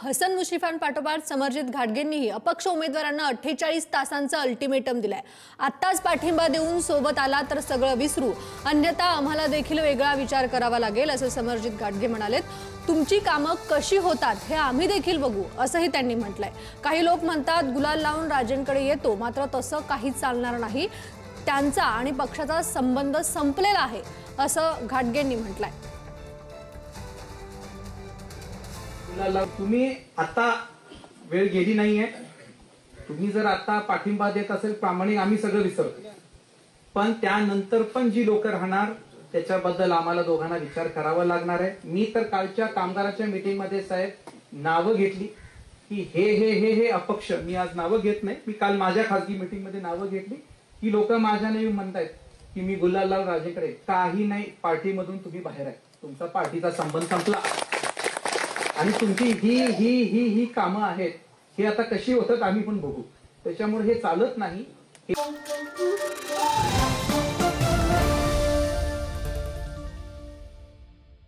हसन मुश्रीफांपाठोपाठ समरजित घाटगेंनीही अपक्ष उमेदवारांना 48 तासांचा अल्टिमेटम दिलाय। आत्ताच पाठिंबा देऊन सोबत आला तर सगळं विसरू, अन्यथा आम्हाला देखील वेगळा विचार करावा लागेल असं समरजित घाटगे म्हणालेत। तुमची कामं कशी होतात हे आम्ही देखील बघू असंही त्यांनी म्हटलंय। काही लोक म्हणतात गुलाल लावून राजेंकडे येतो, मात्र तसं काहीच चालणार नाही। त्यांचा आणि पक्षाचा संबंध संपलेला आहे असं घाटगेंनी म्हटलंय। तुम्ही आता वेळ गेली नाहीये। तुम्ही जर आता पाठिंबा देत असेल प्रामाणिक, आम्ही सगळं विसरतो, पण त्यानंतर पण जी लोक राहणार त्याच्याबद्दल आम्हाला दोघांना विचार करावा लागणार आहे। मी तर कालच्या कामगाराच्या मीटिंग मध्ये साहेब नावं घेतली की हे हे हे हे अपक्ष, मी आज नावं घेत नाही, मी काल माझ्या खासगी मीटिंग मध्ये नावं घेतली की लोक माझ्याने म्हणतायत की मी गुलाललाल राजेकडे काही नाही, पार्टीमधून तुम्ही बाहेर आहे, तुमचा पार्टीचा संबंध संपला आणि तुमची ही ही ही ही कामं आहेत, हे आता कशी होतात आम्ही पण बघू। त्याच्यामुळे हे चालत नाही।